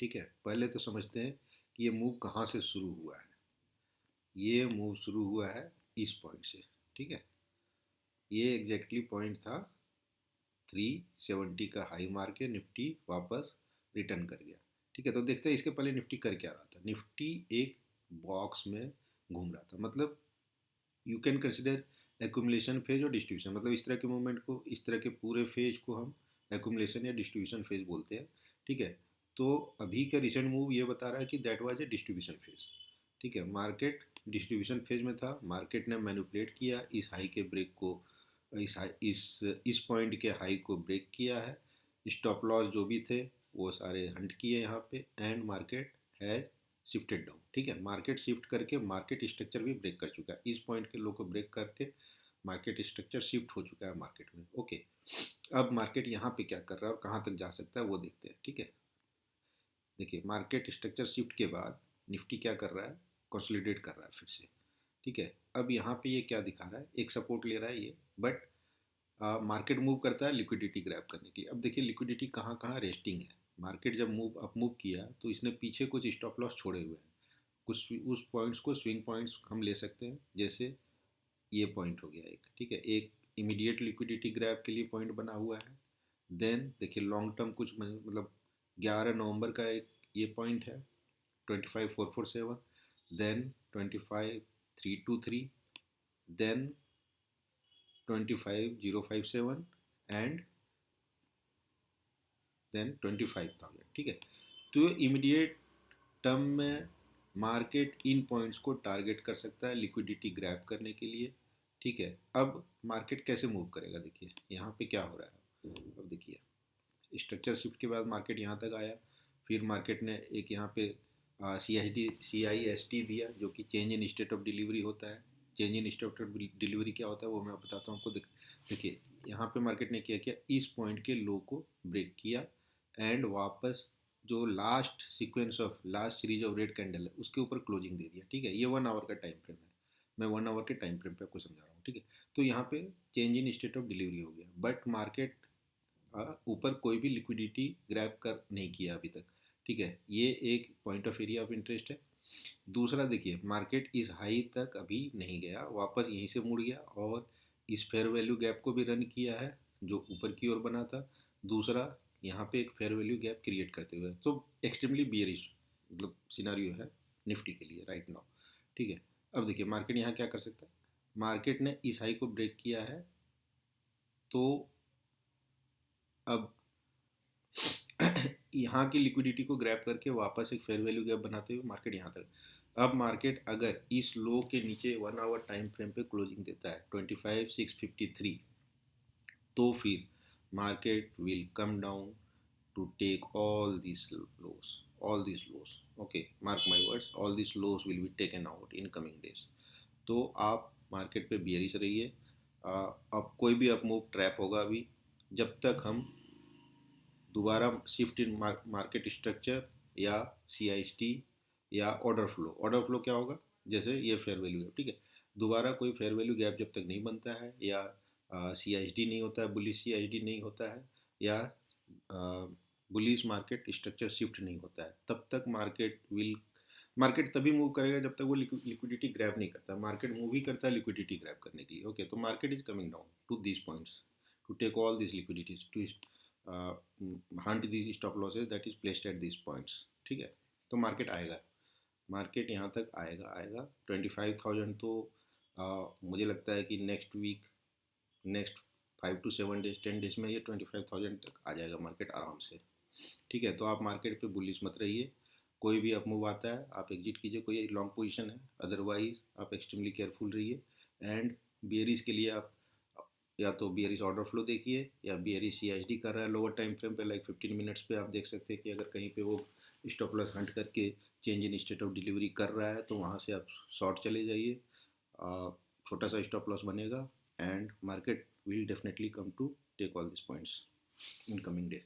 ठीक है, पहले तो समझते हैं कि ये मूव कहाँ से शुरू हुआ है। ये मूव शुरू हुआ है इस पॉइंट से, ठीक है। ये एग्जैक्टली पॉइंट था 370 का हाई मार के निफ्टी वापस रिटर्न कर गया, ठीक है। तो देखते हैं इसके पहले निफ्टी कर क्या रहा था। निफ्टी एक बॉक्स में घूम रहा था, मतलब you can consider accumulation phase और डिस्ट्रीब्यूशन, मतलब इस तरह के मूवमेंट को, इस तरह के पूरे फेज को हम एक्यूमुलेशन या डिस्ट्रीब्यूशन फेज बोलते हैं, ठीक है। तो अभी का रिसेंट मूव ये बता रहा है कि that was a distribution phase, ठीक है। मार्केट डिस्ट्रीब्यूशन फेज में था, मार्केट ने मैनिपुलेट किया इस हाई के ब्रेक को, इस पॉइंट के हाई को ब्रेक किया है। स्टॉप लॉस जो भी थे वो सारे हंट किए यहाँ पे, and market has shifted down, ठीक है। मार्केट शिफ्ट करके मार्केट स्ट्रक्चर भी ब्रेक कर चुका है, इस पॉइंट के लो को ब्रेक करके मार्केट स्ट्रक्चर शिफ्ट हो चुका है मार्केट में, ओके। अब मार्केट यहाँ पे क्या कर रहा है और कहाँ तक जा सकता है वो देखते हैं, ठीक है। देखिए, मार्केट स्ट्रक्चर शिफ्ट के बाद निफ्टी क्या कर रहा है, कंसोलिडेट कर रहा है फिर से, ठीक है। अब यहाँ पे ये क्या दिखा रहा है, एक सपोर्ट ले रहा है ये, बट मार्केट मूव करता है लिक्विडिटी ग्रैब करने के लिए। अब देखिए लिक्विडिटी कहाँ कहाँ रेस्टिंग है। मार्केट जब मूव अप मूव किया तो इसने पीछे कुछ स्टॉप लॉस छोड़े हुए हैं, कुछ उस पॉइंट्स को स्विंग पॉइंट्स हम ले सकते हैं। जैसे ये पॉइंट हो गया एक, ठीक है, एक इमीडिएट लिक्विडिटी ग्रैब के लिए पॉइंट बना हुआ है। देन देखिए लॉन्ग टर्म कुछ मतलब 11 नवंबर का एक ये पॉइंट है 25,447, देन 25,323, देन 25,057 एंड देन 25,000, ठीक है। तो इमीडिएट टर्म में मार्केट इन पॉइंट्स को टारगेट कर सकता है लिक्विडिटी ग्रैब करने के लिए, ठीक है। अब मार्केट कैसे मूव करेगा, देखिए यहाँ पे क्या हो रहा है। अब देखिए स्ट्रक्चर शिफ्ट के बाद मार्केट यहाँ तक आया, फिर मार्केट ने एक यहाँ पे CIST दिया जो कि change in state of delivery होता है। Change in state of delivery क्या होता है वो मैं बताता हूँ आपको। देखिए यहाँ पे मार्केट ने क्या किया, इस पॉइंट के लो को ब्रेक किया एंड वापस जो last sequence of last series of red candle है उसके ऊपर क्लोजिंग दे दिया, ठीक है। ये 1 आवर का टाइम फ्रेम है, मैं 1 आवर के टाइम फ्रेम पे आपको समझा रहा हूँ, ठीक है। तो यहाँ पे change in state of delivery हो गया, बट मार्केट ऊपर कोई भी लिक्विडिटी ग्रैब कर नहीं किया अभी तक, ठीक है। ये एक point of area of interest है। दूसरा देखिए मार्केट इस हाई तक अभी नहीं गया, वापस यहीं से मुड़ गया और इस फेयर वैल्यू गैप को भी रन किया है जो ऊपर की ओर बना था। दूसरा यहाँ पे एक फेयर वैल्यू गैप क्रिएट करते हुए, तो एक्सट्रीमली बियरिश मतलब सिनारियो है निफ्टी के लिए राइट नाउ, ठीक है। अब देखिए मार्केट यहाँ क्या कर सकता है, मार्केट ने इस हाई को ब्रेक किया है, तो अब यहाँ की लिक्विडिटी को ग्रैब करके वापस एक फेयर वैल्यू गैप बनाते हुए मार्केट यहाँ तक। अब मार्केट अगर इस लो के नीचे 1 आवर टाइम फ्रेम पे क्लोजिंग देता है 25,653, तो फिर market will come down to take all these lows, okay, mark my words, all these lows will be taken out in coming days। तो आप मार्केट पे बियरिश रहिए। अब कोई भी अप मूव ट्रैप होगा अभी, जब तक हम दोबारा शिफ्ट इन मार्केट स्ट्रक्चर या CIST या ऑर्डर फ्लो क्या होगा, जैसे ये फेयर वैल्यू गैप, ठीक है। दोबारा कोई फेयर वैल्यू गैप जब तक नहीं बनता है या CISD नहीं होता है, बुलिश CISD नहीं होता है, या बुलिश मार्केट स्ट्रक्चर शिफ्ट नहीं होता है, तब तक मार्केट तभी मूव करेगा जब तक वो लिक्विडिटी ग्रैब नहीं करता। मार्केट मूव ही करता है लिक्विडिटी ग्रैब करने के लिए, ओके। तो market is coming down to this points to take all this liquidities to hunt this stop losses that is placed at this points, ठीक है। तो मार्केट आएगा, मार्केट यहाँ तक आएगा 25,000। तो मुझे लगता है कि next week, next 5 to 7 days 10 days में ये 25,000 तक आ जाएगा मार्केट आराम से, ठीक है। तो आप मार्केट पे बुलिश मत रहिए, कोई भी अप मूव आता है आप एग्जिट कीजिए, कोई लॉन्ग पोजीशन है, अदरवाइज आप एक्सट्रीमली केयरफुल रहिए। एंड बियरिश के लिए आप या तो बियरिश ऑर्डर फ्लो देखिए, या बियरिश CISD कर रहा है लोअर टाइम फ्रेम पे लाइक 15 मिनट्स पे, आप देख सकते हैं कि अगर कहीं पे वो स्टॉप लॉस हंट करके change in state of delivery कर रहा है तो वहाँ से आप शॉर्ट चले जाइए, छोटा सा स्टॉप लॉस बनेगा and market will definitely come to take all this points in coming day.